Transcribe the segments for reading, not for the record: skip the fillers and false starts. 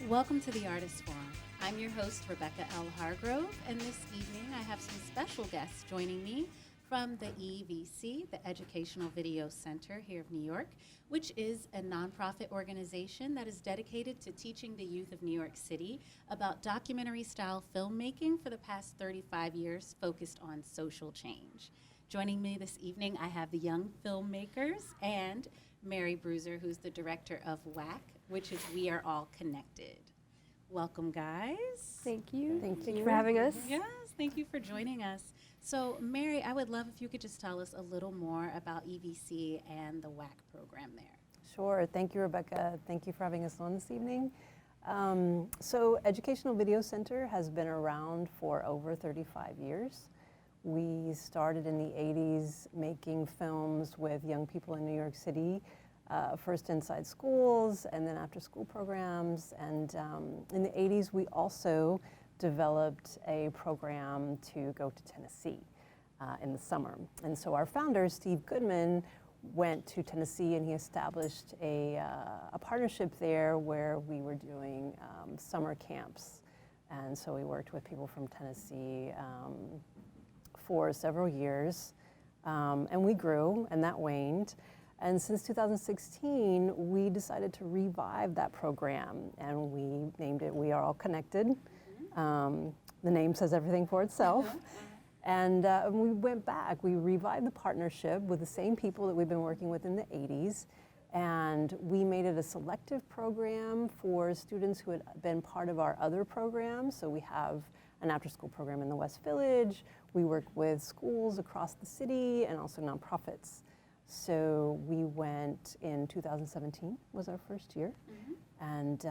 Welcome to the Artists Forum. I'm your host, Rebecca L. Hargrove, and this evening I have some special guests joining me from the EVC, the Educational Video Center here of New York, which is a nonprofit organization that is dedicated to teaching the youth of New York City about documentary-style filmmaking for the past 35 years focused on social change. Joining me this evening, I have the young filmmakers and Mary Bruiser, who's the director of WAC, which is We Are All Connected. Welcome, guys. Thank you. Thank Thank you you for having us. Yes, thank you for joining us. So, Mary, I would love if you could just tell us a little more about EVC and the WAC program there. Sure. Thank you, Rebecca. Thank you for having us on this evening. So Educational Video Center has been around for over 35 years. We started in the 80s making films with young people in New York City, first inside schools and then after school programs. And in the 80s, we also developed a program to go to Tennessee in the summer. And so our founder, Steve Goodman, went to Tennessee and he established a partnership there where we were doing summer camps. And so we worked with people from Tennessee for several years, and we grew, and that waned. And since 2016, we decided to revive that program, and we named it We Are All Connected. The name says everything for itself. And we went back, we revived the partnership with the same people that we've been working with in the 80s, and we made it a selective program for students who had been part of our other programs. So we have an after-school program in the West Village. We work with schools across the city and also nonprofits. So we went in 2017 was our first year, and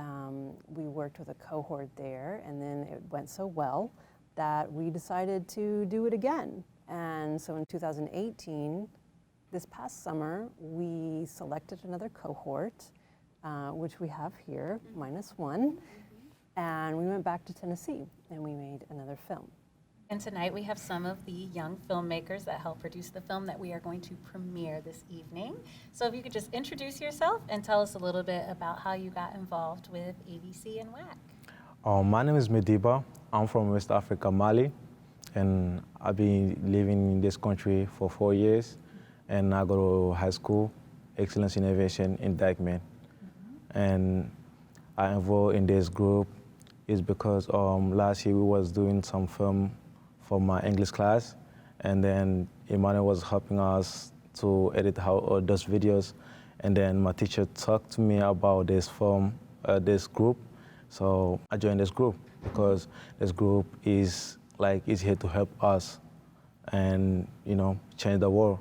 we worked with a cohort there, and then it went so well that we decided to do it again. And so in 2018, this past summer, we selected another cohort, which we have here, -1, and we went back to Tennessee and we made another film. And tonight we have some of the young filmmakers that helped produce the film that we are going to premiere this evening. So if you could just introduce yourself and tell us a little bit about how you got involved with EVC and WAC. My name is Mediba. I'm from West Africa, Mali, and I've been living in this country for 4 years, and I go to high school, Excellence Innovation in Dyckman. And I involved in this group is because last year we was doing some film for my English class, and then Emmanuel was helping us to edit those videos, and then my teacher talked to me about this film, this group, so I joined this group because this group is here to help us and change the world,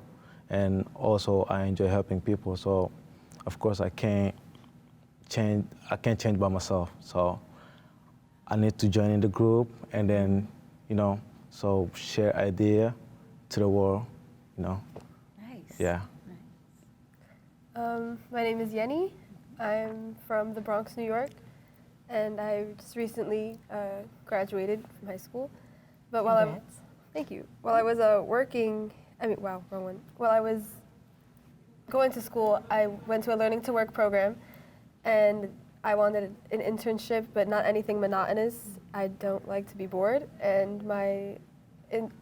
and also I enjoy helping people, so of course I can't change by myself, so I need to join in the group and then so share idea to the world, Nice. Yeah. My name is Yenny. I'm from the Bronx, New York, and I just recently graduated from high school. But while While I was While I was going to school, I went to a Learning to Work program, and I wanted an internship, but not anything monotonous. I don't like to be bored, and my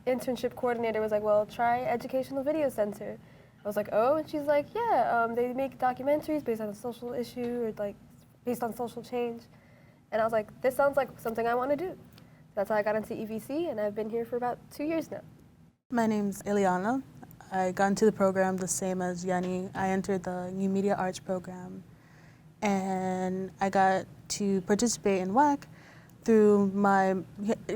internship coordinator was like, well, try Educational Video Center. I was like, oh, and she's like, yeah, they make documentaries based on a social issue or based on social change. And I was like, this sounds like something I want to do. That's how I got into EVC, and I've been here for about 2 years now. My name's Eliana. I got into the program the same as Yanni. I entered the New Media Arts program, and I got to participate in WAC through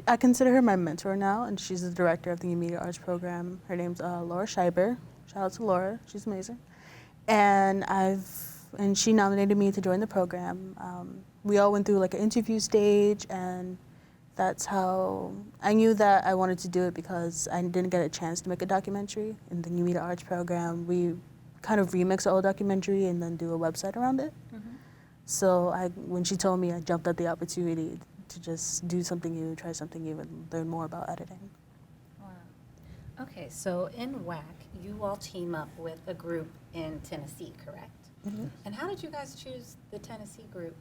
I consider her my mentor now, and she's the director of the New Media Arts program. Her name's Laura Scheiber. Shout out to Laura, she's amazing. And she nominated me to join the program. We all went through an interview stage, and that's how I knew that I wanted to do it, because I didn't get a chance to make a documentary. In the New Media Arts program, we kind of remix the old documentary and then do a website around it. So when she told me, I jumped at the opportunity to just do something new, try something new, and learn more about editing. Wow. Okay, so in WAC, you all team up with a group in Tennessee, correct? And how did you guys choose the Tennessee group?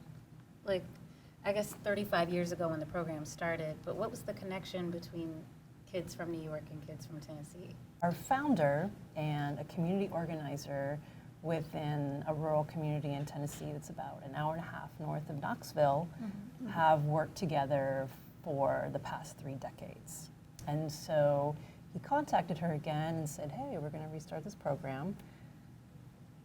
I guess 35 years ago when the program started, but what was the connection between kids from New York and kids from Tennessee? Our founder and a community organizer within a rural community in Tennessee that's about an hour and a half north of Knoxville have worked together for the past 3 decades. And so he contacted her again and said, hey, we're going to restart this program.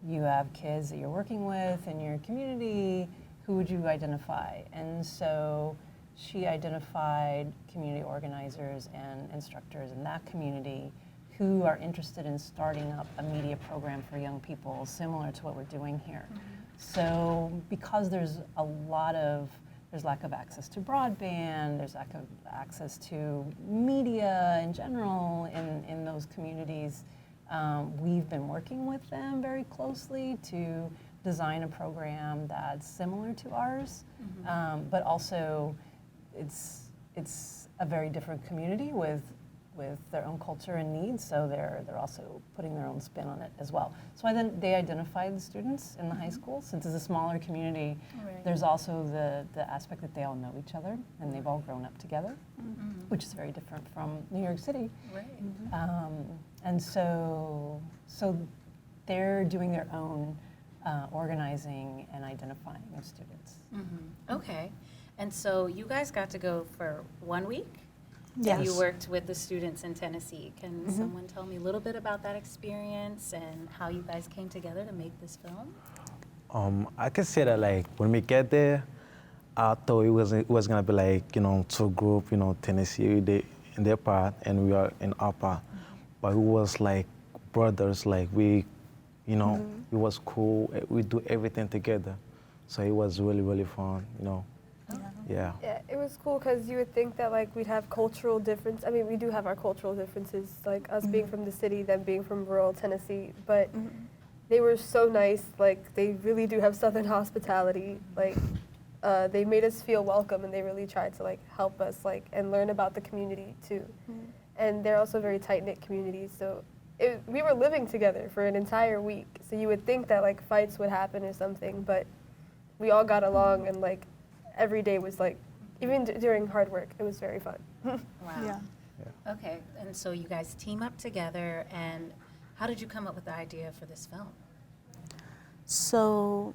You have kids that you're working with in your community. Who would you identify? And so she identified community organizers and instructors in that community who are interested in starting up a media program for young people similar to what we're doing here. So because there's lack of access to broadband, there's lack of access to media in general in those communities, we've been working with them very closely to design a program that's similar to ours, but also it's a very different community with their own culture and needs, so they're also putting their own spin on it as well. So they identify the students in the high school. Since it's a smaller community, there's also the aspect that they all know each other and they've all grown up together, which is very different from New York City. And so they're doing their own organizing and identifying of students. Okay, and so you guys got to go for 1 week? Yes. You worked with the students in Tennessee. Can someone tell me a little bit about that experience and how you guys came together to make this film? I can say that like when we get there, I thought it was gonna be like, you know, 2 group, you know, Tennessee in their part and we are in our part. But it was like brothers, like we, you know, it was cool. We do everything together. So it was really, really fun, you know. Yeah. Yeah, it was cool because you would think that like we'd have cultural difference. I mean, we do have our cultural differences, like us being from the city, them being from rural Tennessee. But they were so nice. Like they really do have Southern hospitality. Like they made us feel welcome, and they really tried to like help us like and learn about the community too. And they're also very tight knit communities. So we were living together for an entire week. So you would think that like fights would happen or something, but we all got along and like. Every day was like, even during hard work, it was very fun. Wow. Yeah. Okay, and so you guys team up together, and how did you come up with the idea for this film? So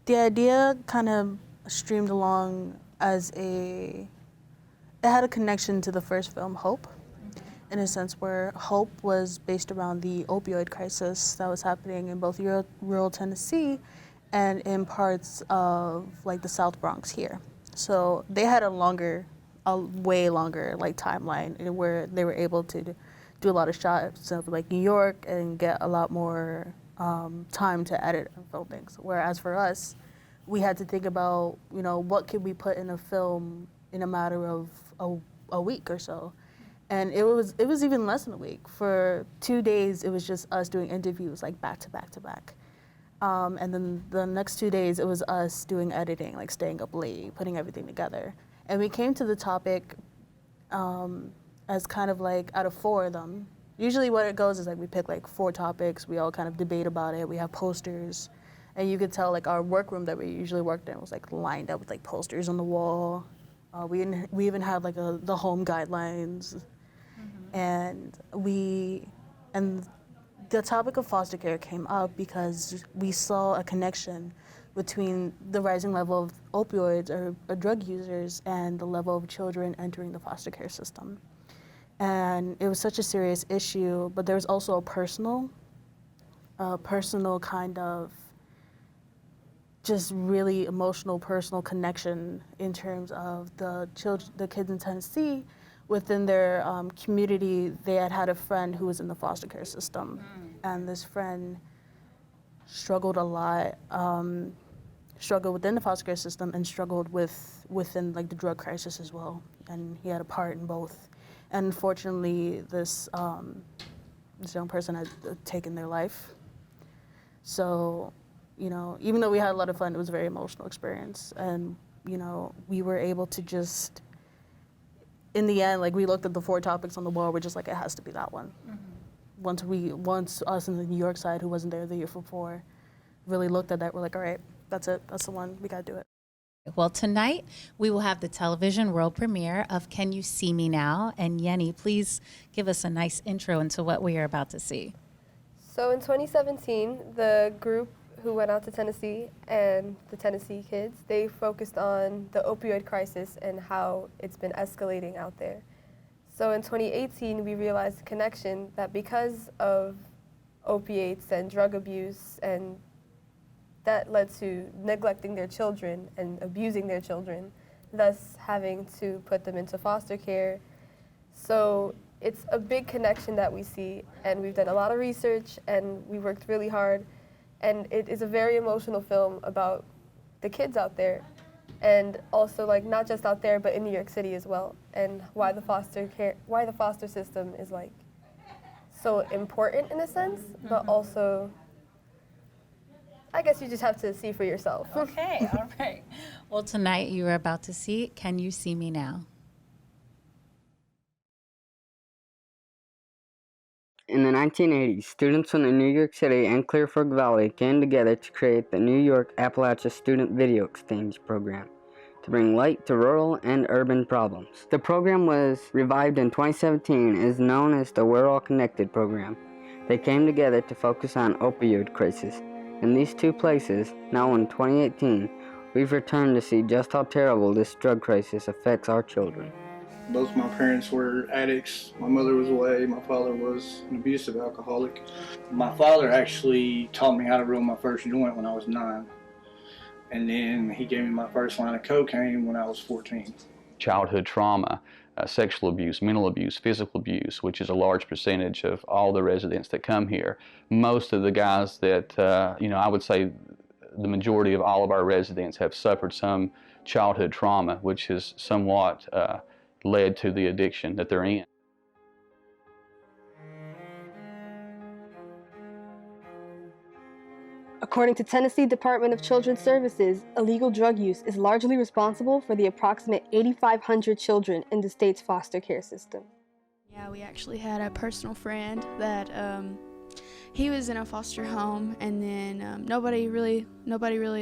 the idea kind of streamed along it had a connection to the first film, Hope, in a sense where Hope was based around the opioid crisis that was happening in both rural Tennessee and in parts of like the South Bronx here. So they had a way longer like timeline where they were able to do a lot of shots of like New York and get a lot more time to edit and film things. Whereas for us, we had to think about, you know, what could we put in a film in a matter of a week or so. And it was even less than a week. For 2 days, it was just us doing interviews like back to back to back. And then the next 2 days, it was us doing editing, like staying up late, putting everything together. And we came to the topic as kind of like out of 4 of them. Usually what it goes is like we pick like 4 topics, we all kind of debate about it, we have posters. And you could tell like our workroom that we usually worked in was like lined up with like posters on the wall. We even had like the home guidelines. And the topic of foster care came up because we saw a connection between the rising level of opioids or drug users and the level of children entering the foster care system. And it was such a serious issue, but there was also a personal kind of just really emotional, personal connection in terms of the kids in Tennessee. Within their community, they had a friend who was in the foster care system. And this friend struggled a lot, struggled within the foster care system and struggled within like the drug crisis as well. And he had a part in both. And unfortunately, this young person had taken their life. So, you know, even though we had a lot of fun, it was a very emotional experience. And, you know, we were able to just, in the end, like we looked at the 4 topics on the wall, we're just like, it has to be that one. Once us in the New York side, who wasn't there the year before, really looked at that, we're like, all right, that's it, that's the one, we gotta do it. Well, tonight we will have the television world premiere of Can You See Me Now? And Yenny, please give us a nice intro into what we are about to see. So in 2017, the group who went out to Tennessee and the Tennessee kids, they focused on the opioid crisis and how it's been escalating out there. So in 2018, we realized the connection that because of opiates and drug abuse, and that led to neglecting their children and abusing their children, thus having to put them into foster care. So it's a big connection that we see, and we've done a lot of research and we worked really hard, and it is a very emotional film about the kids out there, and also like not just out there but in New York City as well, and why the foster system is like so important in a sense, but also I guess you just have to see for yourself. Okay, all right. Well, tonight you are about to see Can You See Me Now? In the 1980s, students from the New York City and Clear Fork Valley came together to create the New York Appalachia Student Video Exchange Program to bring light to rural and urban problems. The program was revived in 2017 and is known as the We're All Connected program. They came together to focus on opioid crisis. In these two places, now in 2018, we've returned to see just how terrible this drug crisis affects our children. Both my parents were addicts. My mother was away. My father was an abusive alcoholic. My father actually taught me how to roll my first joint when I was 9. And then he gave me my first line of cocaine when I was 14. Childhood trauma, sexual abuse, mental abuse, physical abuse, which is a large percentage of all the residents that come here. Most of the guys that, I would say the majority of all of our residents have suffered some childhood trauma, which has somewhat led to the addiction that they're in. According to Tennessee Department of Children's Services, illegal drug use is largely responsible for the approximate 8,500 children in the state's foster care system. Yeah, we actually had a personal friend that he was in a foster home, and then nobody really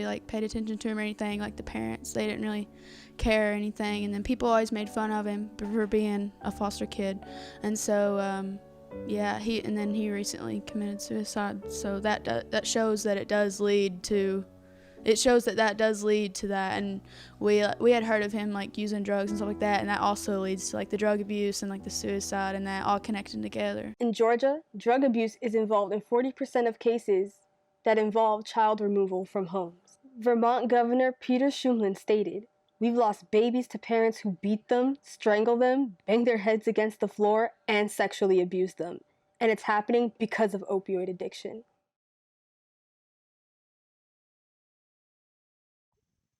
like paid attention to him or anything. Like the parents, they didn't really care or anything, and then people always made fun of him for being a foster kid, and so he recently committed suicide. So that shows that it does lead to. It shows that does lead to that, and we had heard of him like using drugs and stuff like that, and that also leads to like the drug abuse and like the suicide, and that all connecting together. In Georgia, drug abuse is involved in 40% of cases that involve child removal from homes. Vermont Governor Peter Shumlin stated, "We've lost babies to parents who beat them, strangle them, bang their heads against the floor, and sexually abuse them. And it's happening because of opioid addiction."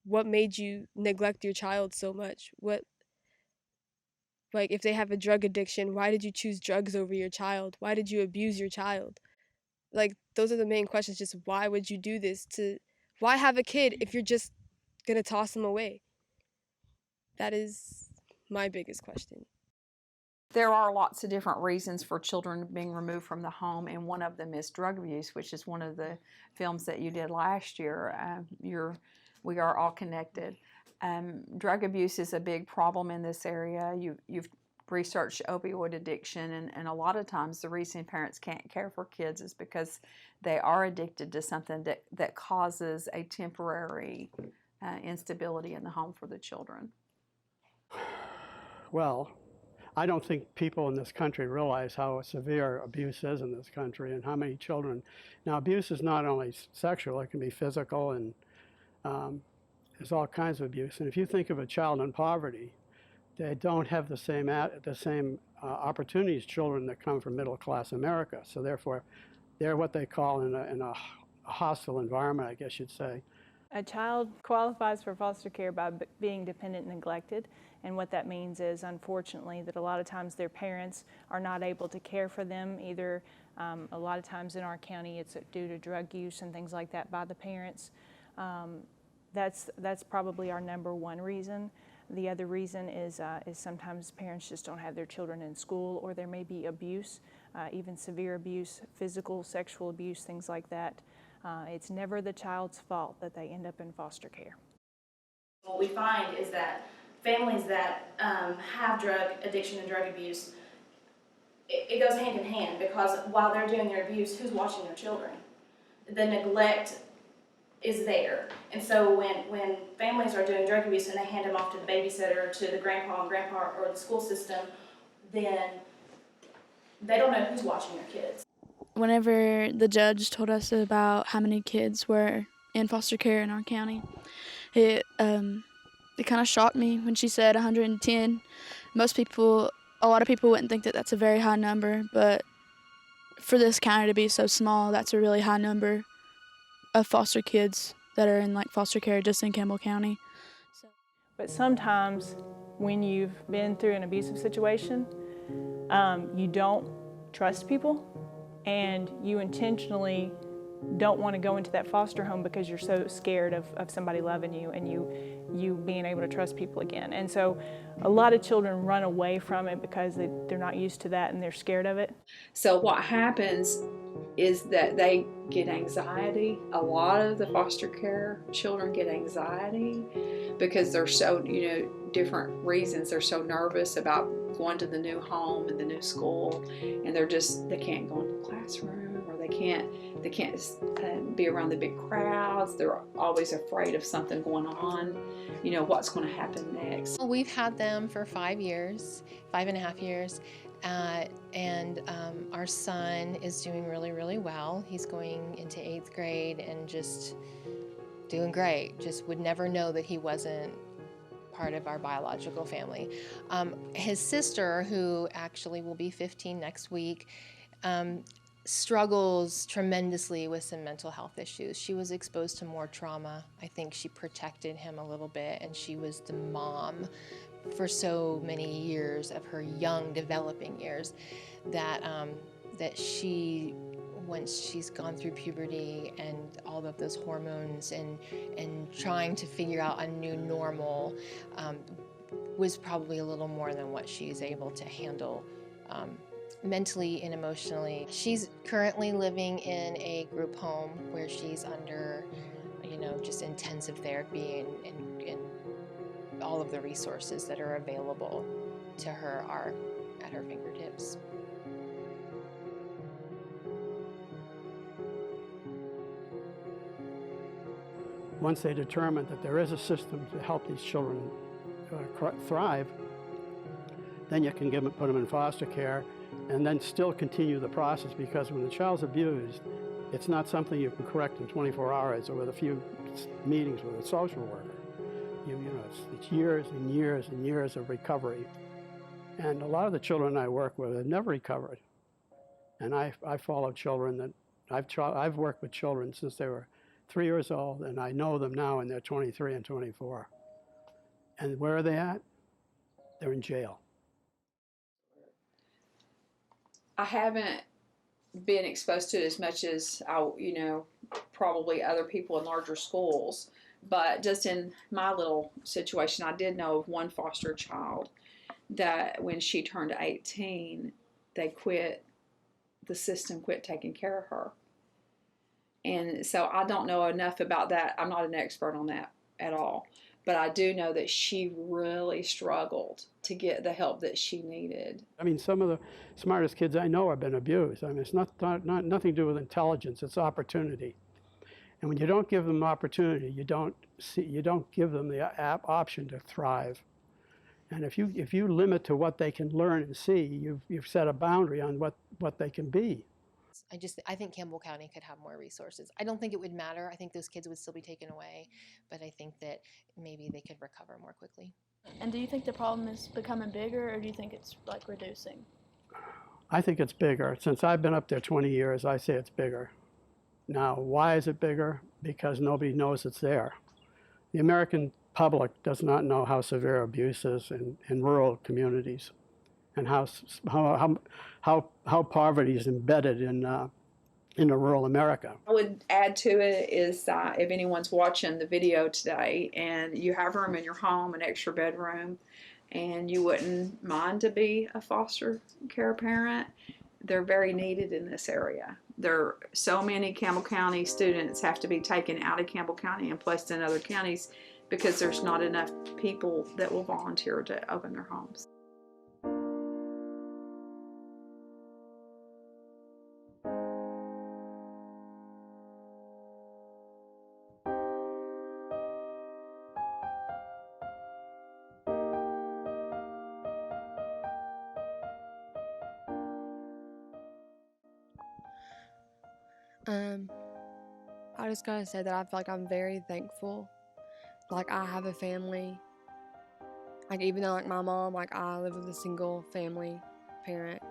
What made you neglect your child so much? If they have a drug addiction, why did you choose drugs over your child? Why did you abuse your child? Like, those are the main questions. Just why would you do this? Why have a kid if you're just gonna toss them away? That is my biggest question. There are lots of different reasons for children being removed from the home, and one of them is drug abuse, which is one of the films that you did last year. We Are All Connected. Drug abuse is a big problem in this area. You've researched opioid addiction, and a lot of times the reason parents can't care for kids is because they are addicted to something that causes a temporary instability in the home for the children. Well, I don't think people in this country realize how severe abuse is in this country and how many children. Now, abuse is not only sexual, it can be physical, and there's all kinds of abuse. And if you think of a child in poverty, they don't have the same opportunities children that come from middle-class America. So therefore, they're what they call in a hostile environment, I guess you'd say. A child qualifies for foster care by being dependent and neglected, and what that means is, unfortunately, that a lot of times their parents are not able to care for them either. A lot of times in our county it's due to drug use and things like that by the parents. That's probably our number one reason. The other reason is sometimes parents just don't have their children in school, or there may be abuse, even severe abuse, physical, sexual abuse, things like that. It's never the child's fault that they end up in foster care. What we find is that families that have drug addiction and drug abuse, it goes hand in hand, because while they're doing their abuse, who's watching their children? The neglect is there. And so when families are doing drug abuse and they hand them off to the babysitter, to the grandpa and grandpa, or the school system, then they don't know who's watching their kids. Whenever the judge told us about how many kids were in foster care in our county, it kind of shocked me when she said 110. A lot of people wouldn't think that that's a very high number, but for this county to be so small, that's a really high number of foster kids that are in foster care just in Campbell County. But sometimes when you've been through an abusive situation, you don't trust people, and you intentionally don't want to go into that foster home because you're so scared of somebody loving you and you being able to trust people again. And so a lot of children run away from it because they're not used to that and they're scared of it. So what happens is that they get anxiety. A lot of the foster care children get anxiety because they're so, different reasons. They're so nervous about going to the new home and the new school, and they can't go into the classroom, or they can't be around the big crowds. They're always afraid of something going on, what's going to happen next. We've had them for 5 years, 5.5 years. And our son is doing really, really well. He's going into 8th grade and just doing great. Just would never know that he wasn't part of our biological family. His sister, who actually will be 15 next week, struggles tremendously with some mental health issues. She was exposed to more trauma. I think she protected him a little bit, and she was the mom for so many years of her young developing years that she, once she's gone through puberty and all of those hormones and trying to figure out a new normal, was probably a little more than what she's able to handle mentally and emotionally. She's currently living in a group home where she's under, just intensive therapy, and all of the resources that are available to her are at her fingertips. Once they determine that there is a system to help these children thrive, then you can put them in foster care and then still continue the process, because when the child's abused, it's not something you can correct in 24 hours or with a few meetings with a social worker. It's years and years and years of recovery. And a lot of the children I work with have never recovered. And I follow children that I've worked with children since they were 3 years old, and I know them now, and they're 23 and 24. And where are they at? They're in jail. I haven't been exposed to it as much as probably other people in larger schools. But just in my little situation, I did know of one foster child that when she turned 18, the system quit taking care of her. And so I don't know enough about that. I'm not an expert on that at all. But I do know that she really struggled to get the help that she needed. I mean, some of the smartest kids I know have been abused. I mean, it's not nothing to do with intelligence, it's opportunity. And when you don't give them opportunity, you don't give them the option to thrive. And if you limit to what they can learn and see, you've set a boundary on what they can be. I think Campbell County could have more resources. I don't think it would matter. I think those kids would still be taken away, but I think that maybe they could recover more quickly. And do you think the problem is becoming bigger, or do you think it's reducing? I think it's bigger. Since I've been up there 20 years, I say it's bigger. Now, why is it bigger? Because nobody knows it's there. The American public does not know how severe abuse is in rural communities, and how poverty is embedded in rural America. I would add to it is if anyone's watching the video today and you have room in your home, an extra bedroom, and you wouldn't mind to be a foster care parent, they're very needed in this area. So many Campbell County students have to be taken out of Campbell County and placed in other counties because there's not enough people that will volunteer to open their homes. I just gotta say that I feel like I'm very thankful. Like, I have a family. Like, even though, like, my mom, like, I live with a single family parent.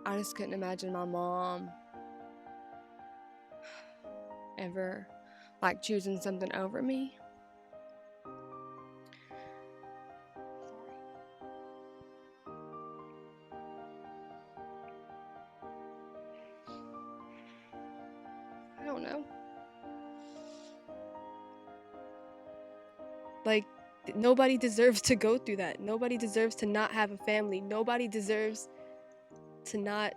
I just couldn't imagine my mom ever, like, choosing something over me. I don't know. Like, nobody deserves to go through that. Nobody deserves to not have a family. Nobody deserves to not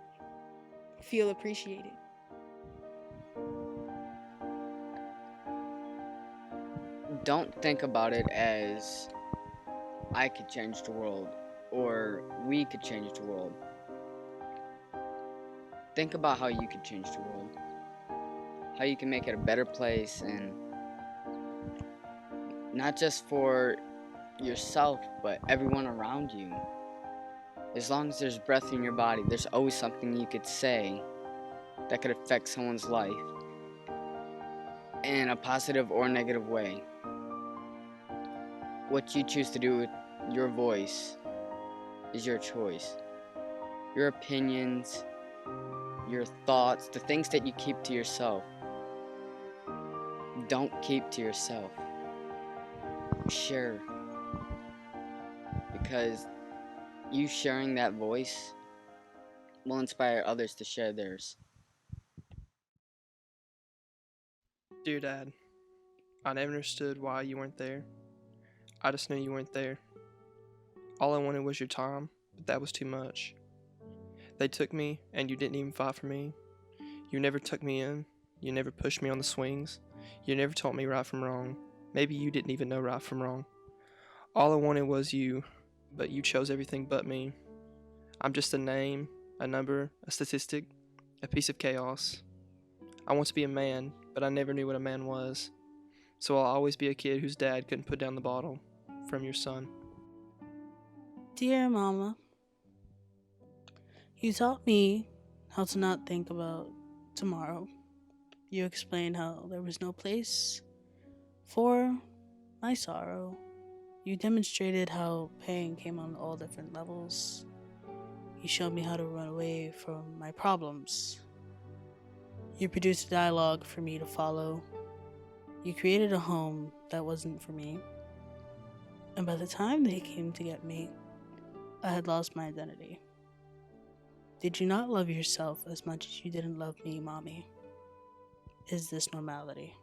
feel appreciated. Don't think about it as I could change the world or we could change the world. Think about how you could change the world. How you can make it a better place, and not just for yourself, but everyone around you. As long as there's breath in your body, there's always something you could say that could affect someone's life in a positive or negative way. What you choose to do with your voice is your choice. Your opinions, your thoughts, the things that you keep to yourself, don't keep to yourself. Share. Because you sharing that voice will inspire others to share theirs. Dear Dad, I never understood why you weren't there. I just knew you weren't there. All I wanted was your time, but that was too much. They took me, and you didn't even fight for me. You never took me in. You never pushed me on the swings. You never taught me right from wrong. Maybe you didn't even know right from wrong. All I wanted was you, but you chose everything but me. I'm just a name, a number, a statistic, a piece of chaos. I want to be a man, but I never knew what a man was. So I'll always be a kid whose dad couldn't put down the bottle. From your son. Dear Mama, you taught me how to not think about tomorrow. You explained how there was no place for my sorrow. You demonstrated how pain came on all different levels. You showed me how to run away from my problems. You produced a dialogue for me to follow. You created a home that wasn't for me. And by the time they came to get me, I had lost my identity. Did you not love yourself as much as you didn't love me, Mommy? Is this normality?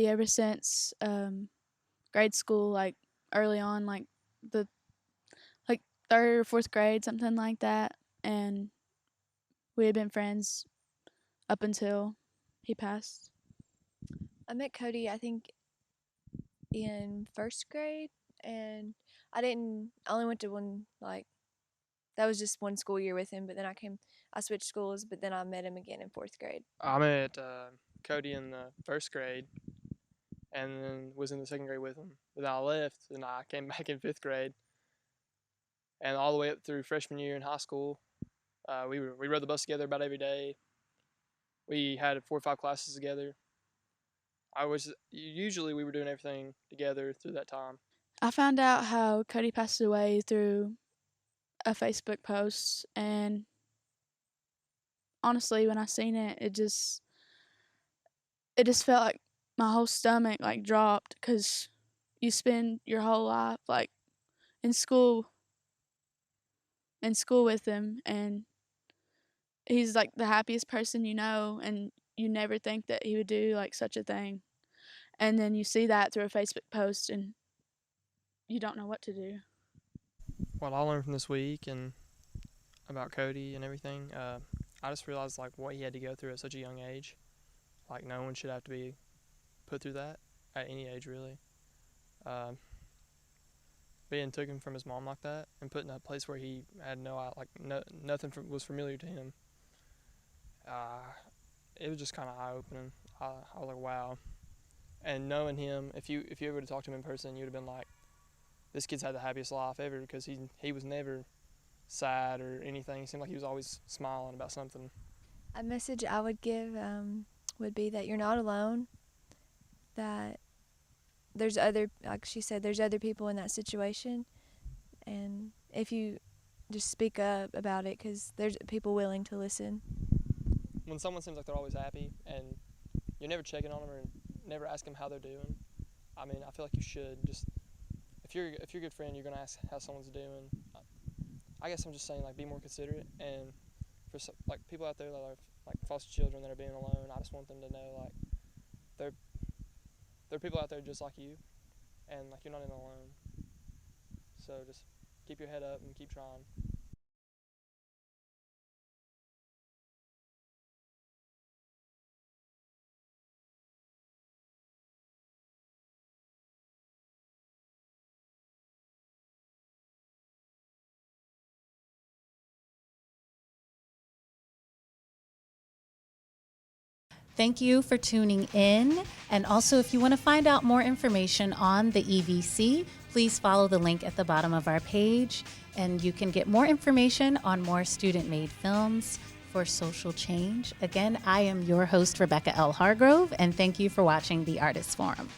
Ever since grade school, like early on, like the third or fourth grade, something like that, and we had been friends up until he passed. I met Cody, I think, in first grade, and I only went to one, like, that was just one school year with him, but then I switched schools, but then I met him again in 4th grade. I met Cody in the 1st grade and then was in the 2nd grade with him. But then I left and I came back in 5th grade. And all the way up through freshman year in high school, we rode the bus together about every day. We had 4 or 5 classes together. Usually we were doing everything together through that time. I found out how Cody passed away through a Facebook post, and honestly, when I seen it, it just felt like my whole stomach like dropped, because you spend your whole life like in school with him, and he's like the happiest person you know, and you never think that he would do like such a thing. And then you see that through a Facebook post and you don't know what to do. What I learned from this week and about Cody and everything, I just realized like what he had to go through at such a young age. Like no one should have to be put through that at any age, really. Being taken from his mom like that and put in a place where he had nothing was familiar to him. It was just kind of eye-opening. I was like, wow. And knowing him, if you ever would have talked to him in person, you would have been like, this kid's had the happiest life ever, because he was never sad or anything. He seemed like he was always smiling about something. A message I would give would be that you're not alone, that there's other, like she said, there's other people in that situation, and if you just speak up about it, because there's people willing to listen. When someone seems like they're always happy and you're never checking on them or never ask them how they're doing, I mean, I feel like you should. Just if you're a good friend, you're gonna ask how someone's doing. I guess I'm just saying, like, be more considerate, and for like people out there that are like foster children that are being alone, I just want them to know like there are people out there just like you, and like you're not in alone. So just keep your head up and keep trying. Thank you for tuning in. And also, if you want to find out more information on the EVC, please follow the link at the bottom of our page, and you can get more information on more student-made films for social change. Again, I am your host, Rebecca L. Hargrove, and thank you for watching The Artists Forum.